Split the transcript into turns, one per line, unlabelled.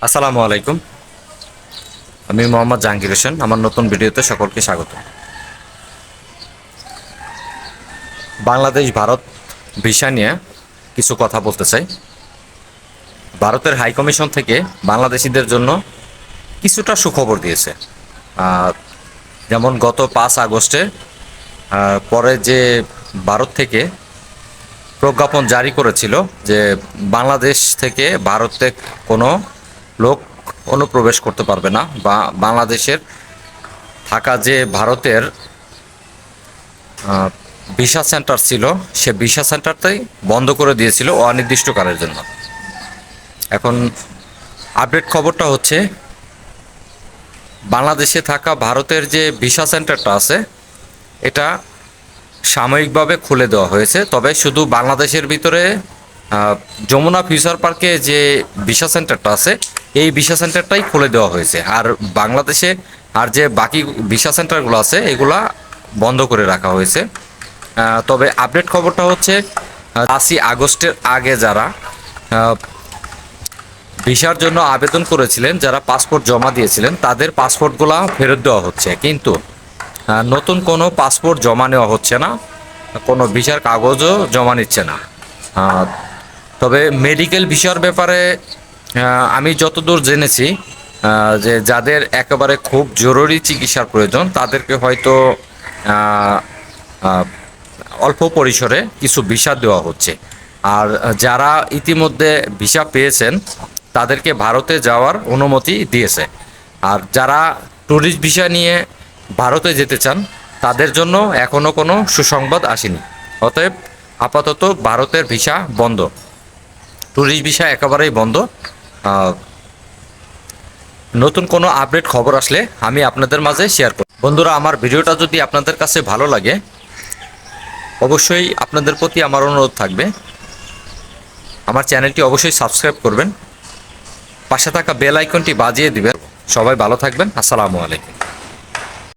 আসসালামু আলাইকুম। আমি মোহাম্মদ জাহাঙ্গীর হোসেন। আমার নতুন ভিডিওতে সকলকে স্বাগত। বাংলাদেশ ভারত ভিসা নিয়ে কিছু কথা বলতে চাই। ভারতের হাই কমিশন থেকে বাংলাদেশিদের জন্য কিছুটা সুখবর দিয়েছে। আহ, যেমন গত 5 আগস্টে পরে যে ভারত থেকে প্রজ্ঞাপন জারি করেছিল যে বাংলাদেশ থেকে ভারতে কোনো লোক অনুপ্রবেশ করতে পারবে না, বা বাংলাদেশের থাকা যে ভারতের ভিসা সেন্টার ছিল সে ভিসা সেন্টারটাই বন্ধ করে দিয়েছিল অনির্দিষ্টকালের জন্য। এখন আপডেট খবরটা হচ্ছে বাংলাদেশে থাকা ভারতের যে ভিসা সেন্টারটা আছে এটা সাময়িকভাবে খুলে দেওয়া হয়েছে, তবে শুধু বাংলাদেশের ভিতরে যমুনা ফিউচার পার্কে যে ভিসা সেন্টারটা আছে এই ভিসা সেন্টারটাই খুলে দেওয়া হয়েছে। আর বাংলাদেশে আর যে বাকি ভিসা সেন্টারগুলো আছে এগুলা বন্ধ করে রাখা হয়েছে। তবে আপডেট খবরটা হচ্ছে 5 আগস্টের আগে যারা ভিসার জন্য আবেদন করেছিলেন, যারা পাসপোর্ট জমা দিয়েছিলেন তাদের পাসপোর্টগুলো ফেরত দেওয়া হচ্ছে, কিন্তু নতুন কোনো পাসপোর্ট জমা নেওয়া হচ্ছে না, কোনো ভিসার কাগজও জমা নিচ্ছে না। তবে মেডিকেল ভিসার ব্যাপারে আমি যতদূর জেনেছি যে যাদের একেবারে খুব জরুরি চিকিৎসার প্রয়োজন তাদেরকে হয়তো অল্প পরিসরে কিছু ভিসা দেওয়া হচ্ছে। আর যারা ইতিমধ্যে ভিসা পেয়েছেন তাদেরকে ভারতে যাওয়ার অনুমতি দিয়েছে। আর যারা ট্যুরিস্ট ভিসা নিয়ে ভারতে যেতে চান তাদের জন্য এখনও কোনো সুসংবাদ আসেনি। অতএব আপাতত ভারতের ভিসা বন্ধ, ট্যুরিস্ট ভিসা একেবারেই বন্ধ। নতুন কোনো আপডেট খবর আসলে আমি আপনাদের মাঝে শেয়ার করব। বন্ধুরা, আমার ভিডিওটা যদি আপনাদের কাছে ভালো লাগে অবশ্যই আপনাদের প্রতি আমার অনুরোধ থাকবে আমার চ্যানেলটি অবশ্যই সাবস্ক্রাইব করবেন, পাশে থাকা বেল আইকনটি বাজিয়ে দিবেন। সবাই ভালো থাকবেন। আসসালামু আলাইকুম।